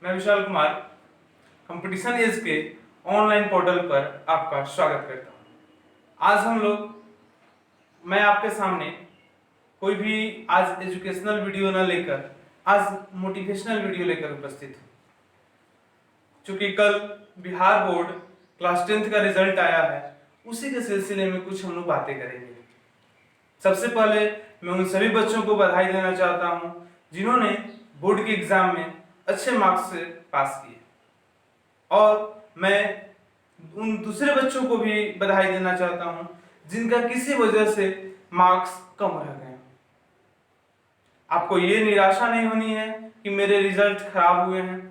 मैं Vishal Kumar competition as के online portal पर आपका स्वागत करता हूं। आज मैं आपके सामने कोई भी आज एजुकेशनल वीडियो न लेकर आज मोटिवेशनल वीडियो लेकर उपस्थित हूं। चूंकि कल बिहार बोर्ड क्लास 10th का रिजल्ट आया है, उसी के सिलसिले में कुछ हम लोग बातें करेंगे। सबसे पहले मैं उन सभी बच्चों को बधाई देना चाहता हूं जिन्होंने बोर्ड के एग्जाम में अच्छे मार्क्स से पास किए, और मैं उन दूसरे बच्चों को भी बधाई देना चाहता हूं जिनका किसी वजह से मार्क्स कम रह गए। आपको ये निराशा नहीं होनी है कि मेरे रिजल्ट खराब हुए हैं।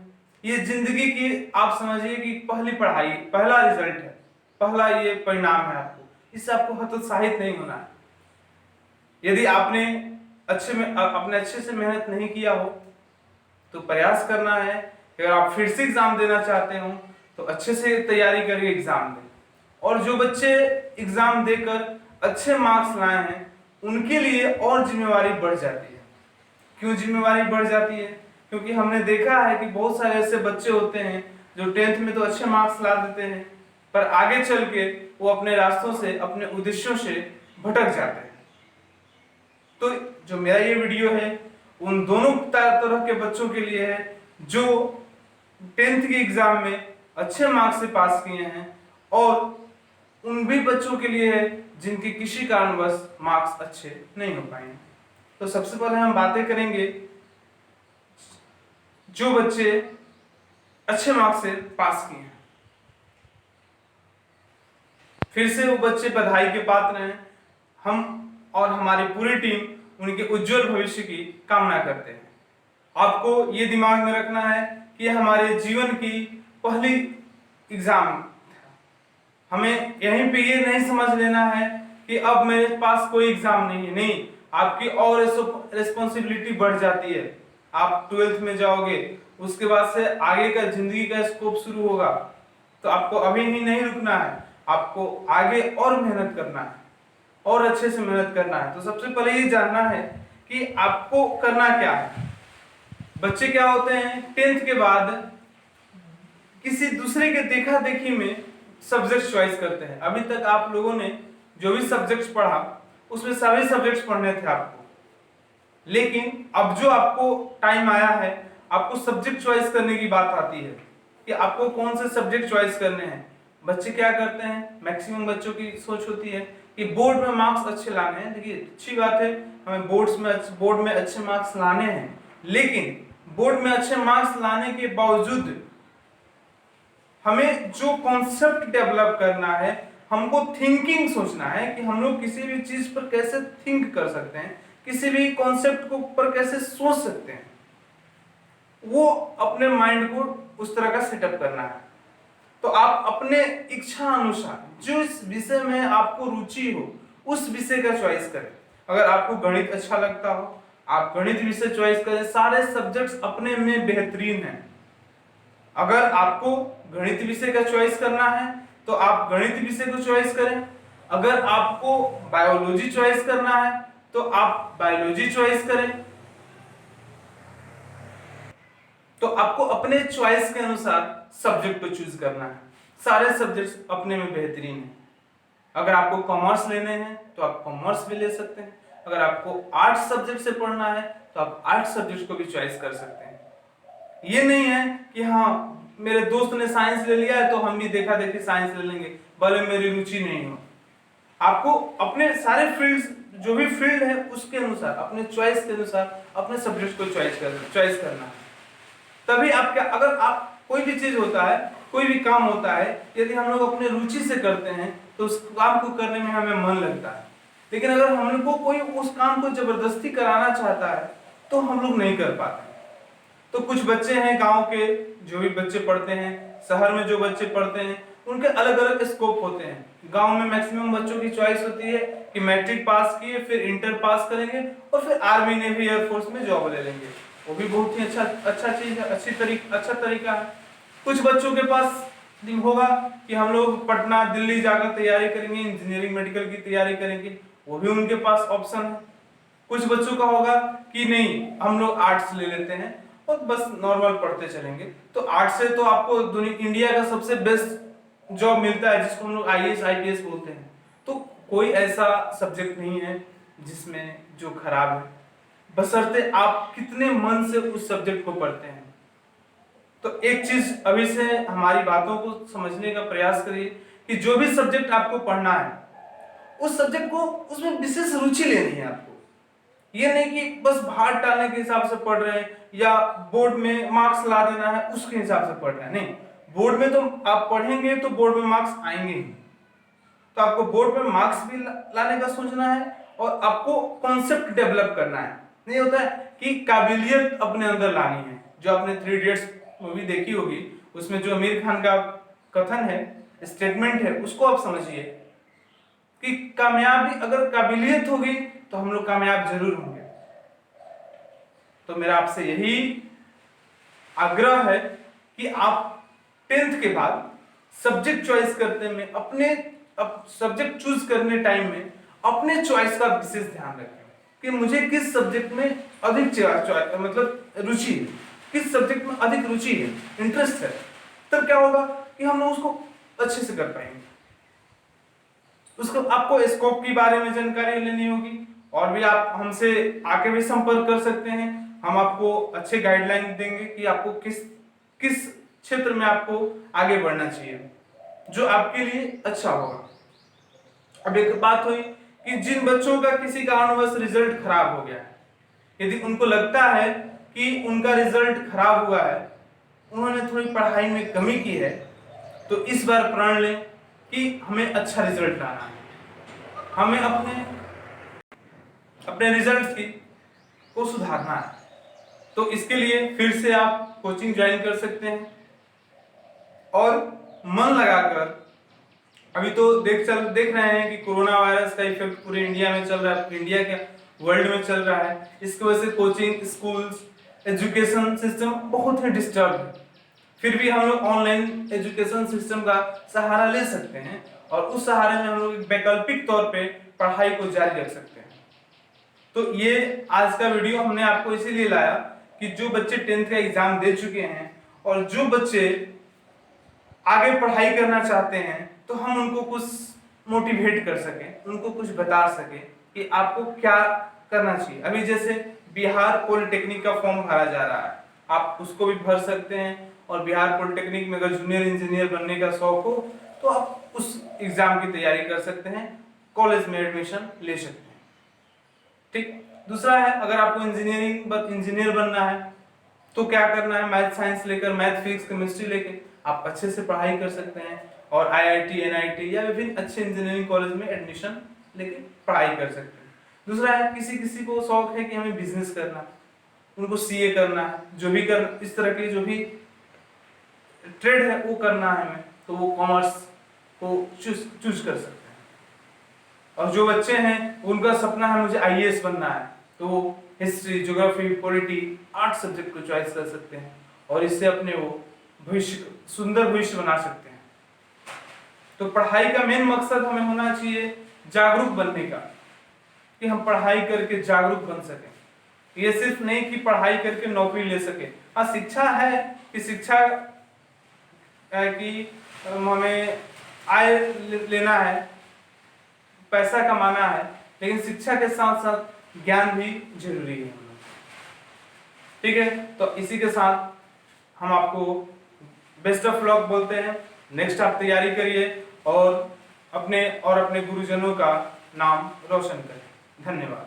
ये जिंदगी की आप समझिए कि पहला रिजल्ट है, पहला ये परिणाम है। इससे आपको हतोत्साहित नहीं होना है। यदि आपने अपने अच्छे से मेहनत नहीं किया हो तो प्रयास करना है। अगर आप फिर से एग्जाम देना चाहते हो तो अच्छे से तैयारी करके एग्जाम दें। और जो बच्चे एग्जाम देकर अच्छे मार्क्स लाए हैं उनके लिए और जिम्मेवारी बढ़ जाती है। क्यों जिम्मेवारी बढ़ जाती है? क्योंकि हमने देखा है कि बहुत सारे ऐसे बच्चे होते हैं जो 10th में तो अच्छे मार्क्स ला देते हैं, पर आगे चल के वो अपने रास्तों से, अपने उद्देश्यों से भटक जाते हैं। तो जो मेरा ये वीडियो है उन दोनों तरह के बच्चों के लिए है जो 10th के एग्जाम में अच्छे मार्क्स से पास किए हैं, और उन भी बच्चों के लिए है जिनके किसी कारणवश मार्क्स अच्छे नहीं हो पाए। तो सबसे पहले हम बातें करेंगे जो बच्चे अच्छे मार्क्स से पास किए हैं। फिर से वो बच्चे बधाई के पात्र हैं। हम और हमारी पूरी टीम उनके उज्जवल भविष्य की कामना करते हैं। आपको ये दिमाग में रखना है कि हमारे जीवन की पहली एग्जाम, हमें यहीं पे ये नहीं समझ लेना है कि अब मेरे पास कोई एग्जाम नहीं है। नहीं, आपकी और रिस्पॉन्सिबिलिटी बढ़ जाती है। आप 12th में जाओगे, उसके बाद से आगे का जिंदगी का स्कोप शुरू होगा। तो आपको अभी ही नहीं रुकना है, आपको आगे और मेहनत करना है और अच्छे से मेहनत करना है। तो सबसे पहले ये जानना है कि आपको करना क्या है। बच्चे क्या होते हैं 10th के बाद किसी दूसरे के देखा देखी में सब्जेक्ट चॉइस करते हैं। अभी तक आप लोगों ने जो भी सब्जेक्ट्स पढ़ा उसमें सभी सब्जेक्ट्स पढ़ने थे आपको, लेकिन अब जो आपको टाइम आया है आपको सब्जेक्ट चॉइस करने की बात आती है कि आपको कौन से सब्जेक्ट चॉइस करने हैं। बच्चे क्या करते हैं, मैक्सिमम बच्चों की सोच होती है कि बोर्ड में मार्क्स अच्छे लाने हैं। देखिए, अच्छी बात है, हमें बोर्ड में अच्छे मार्क्स लाने हैं, लेकिन बोर्ड में अच्छे मार्क्स लाने के बावजूद हमें जो कॉन्सेप्ट डेवलप करना है, हमको थिंकिंग सोचना है कि हम लोग किसी भी चीज पर कैसे थिंक कर सकते हैं, किसी भी कॉन्सेप्ट को पर कैसे सोच सकते हैं, वो अपने माइंड को उस तरह का सेटअप करना है। तो आप अपने इच्छा अनुसार जो इस विषय में आपको रुचि हो उस विषय का चॉइस करें। अगर आपको गणित अच्छा लगता हो आप गणित विषय चॉइस करें। सारे सब्जेक्ट्स अपने में बेहतरीन हैं। अगर आपको गणित विषय का चॉइस करना है तो आप गणित विषय को चॉइस करें। अगर आपको बायोलॉजी चॉइस करना है तो आप बायोलॉजी चॉइस करें। तो आपको अपने चॉइस के अनुसार सब्जेक्ट को चूज करना है। सारे सब्जेक्ट्स अपने में बेहतरीन हैं। अगर आपको कॉमर्स लेने हैं तो आप कॉमर्स भी ले सकते हैं। अगर आपको आर्ट्स सब्जेक्ट से पढ़ना है तो आप आर्ट्स सब्जेक्ट को भी चॉइस कर सकते हैं। ये नहीं है कि हाँ मेरे दोस्त ने साइंस ले लिया है तो हम भी देखा देखी साइंस ले लेंगे, भले मेरी रुचि नहीं हो। आपको अपने सारे फील्ड्स, जो भी फील्ड है उसके अनुसार, अपने चॉइस के अनुसार अपने सब्जेक्ट को चॉइस करना है। तभी आप क्या, अगर आप कोई भी चीज होता है, कोई भी काम होता है, यदि हम लोग अपने रुचि से करते हैं तो उस काम को करने में हमें मन लगता है। लेकिन अगर हमको कोई उस काम को जबरदस्ती कराना चाहता है तो हम लोग नहीं कर पाते। तो कुछ बच्चे हैं गांव के, जो भी बच्चे पढ़ते हैं, शहर में जो बच्चे पढ़ते हैं, उनके अलग अलग स्कोप होते हैं। गांव में मैक्सिमम बच्चों की चॉइस होती है कि मैट्रिक पास किए फिर इंटर पास करेंगे और फिर आर्मी नेवी एयरफोर्स में जॉब ले लेंगे। वो भी बहुत ही अच्छा चीज है, अच्छा तरीका है। कुछ बच्चों के पास होगा कि हम लोग पटना दिल्ली जाकर तैयारी करेंगे, इंजीनियरिंग मेडिकल की तैयारी करेंगे, वो भी उनके पास ऑप्शन है। कुछ बच्चों का होगा कि नहीं हम लोग आर्ट्स ले लेते हैं और बस नॉर्मल पढ़ते चलेंगे। तो आर्ट से तो आपको इंडिया का सबसे बेस्ट जॉब मिलता है, जिसको हम लोग IAS IPS बोलते हैं। तो कोई ऐसा सब्जेक्ट नहीं है जिसमें जो खराब है, बशर्ते आप कितने मन से उस सब्जेक्ट को पढ़ते हैं। तो एक चीज अभी से हमारी बातों को समझने का प्रयास करिए कि जो भी सब्जेक्ट आपको पढ़ना है, उस सब्जेक्ट को उसमें विशेष रुचि लेनी है आपको। ये नहीं कि बस भार टालने के हिसाब से पढ़ रहे हैं या बोर्ड में मार्क्स ला देना है उसके हिसाब से पढ़ रहे हैं। नहीं, बोर्ड में तो आप पढ़ेंगे तो बोर्ड में मार्क्स आएंगे ही। तो आपको बोर्ड में मार्क्स भी लाने का सोचना है और आपको कॉन्सेप्ट डेवलप करना है। नहीं होता है कि काबिलियत अपने अंदर लानी है। जो आपने 3 इडियट्स मूवी देखी होगी, उसमें जो आमिर खान का कथन है, स्टेटमेंट है, उसको आप समझिए कि कामयाबी अगर काबिलियत होगी तो हम लोग कामयाब जरूर होंगे। तो मेरा आपसे यही आग्रह है कि आप 10th के बाद सब्जेक्ट चॉइस करते में अपने सब्जेक्ट चूज करने टाइम में अपने चॉइस का विशेष ध्यान रखें कि मुझे किस सब्जेक्ट में अधिक मतलब रुचि है, किस सब्जेक्ट में अधिक रुचि है, इंटरेस्ट है। तब क्या होगा कि हम लोग उसको अच्छे से कर पाएंगे। उसको आपको स्कोप के बारे में जानकारी लेनी होगी और भी आप हमसे आके भी संपर्क कर सकते हैं। हम आपको अच्छे गाइडलाइन देंगे कि आपको किस किस क्षेत्र में आपको आगे बढ़ना चाहिए जो आपके लिए अच्छा होगा। अब एक बात हुई कि जिन बच्चों का किसी कारणवश रिजल्ट खराब हो गया है, यदि उनको लगता है कि उनका रिजल्ट खराब हुआ है, उन्होंने थोड़ी पढ़ाई में कमी की है, तो इस बार प्रण लें कि हमें अच्छा रिजल्ट लाना है, हमें अपने रिजल्ट को सुधारना है। तो इसके लिए फिर से आप कोचिंग ज्वाइन कर सकते हैं और मन लगाकर, अभी तो देख रहे हैं कि कोरोना वायरस का इफेक्ट पूरे इंडिया में चल रहा है, इंडिया के वर्ल्ड में चल रहा है। इसकी वजह से कोचिंग, स्कूल्स, एजुकेशन सिस्टम बहुत ही डिस्टर्ब है। फिर भी हम लोग ऑनलाइन एजुकेशन सिस्टम का सहारा ले सकते हैं और उस सहारे में हम लोग वैकल्पिक तौर पे पढ़ाई को जारी रख सकते हैं। तो ये आज का वीडियो हमने आपको इसीलिए लाया कि जो बच्चे 10th का एग्जाम दे चुके हैं और जो बच्चे आगे पढ़ाई करना चाहते हैं, तो हम उनको कुछ मोटिवेट कर सकें, उनको कुछ बता सकें कि आपको क्या करना चाहिए। अभी जैसे बिहार पॉलिटेक्निक का फॉर्म भरा जा रहा है, आप उसको भी भर सकते हैं और बिहार पॉलिटेक्निक में अगर जूनियर इंजीनियर बनने का शौक हो तो आप उस एग्जाम की तैयारी कर सकते हैं, कॉलेज में एडमिशन ले सकते हैं। ठीक। दूसरा है, अगर आपको इंजीनियर बनना है तो क्या करना है, मैथ साइंस लेकर, मैथ फिजिक्स केमिस्ट्री लेकर आप अच्छे से पढ़ाई कर सकते हैं और IIT NIT या विभिन्न अच्छे इंजीनियरिंग कॉलेज में एडमिशन लेकर पढ़ाई कर सकते हैं। दूसरा है, किसी को शौक है कि हमें बिजनेस करना, उनको CA करना है, जो भी इस तरह के जो भी ट्रेड है वो करना है हमें, तो वो कॉमर्स को चूज कर सकते हैं। और जो बच्चे हैं उनका सपना है मुझे IAS बनना है, तो वो history, geography, polity, art subject को चॉइस कर सकते हैं और इससे अपने वो सुंदर भविष्य बना सकते हैं। तो पढ़ाई का मेन मकसद हमें होना चाहिए जागरूक बनने का, कि हम पढ़ाई करके जागरूक बन सकें। ये सिर्फ नहीं कि पढ़ाई करके नौकरी ले सके। हाँ, शिक्षा है कि शिक्षा कि हमें आय लेना है, पैसा कमाना है, लेकिन शिक्षा के साथ साथ ज्ञान भी जरूरी है। ठीक है, तो इसी के साथ हम आपको बेस्ट ऑफ लक बोलते हैं। नेक्स्ट आप तैयारी करिए और अपने गुरुजनों का नाम रोशन करें। धन्यवाद।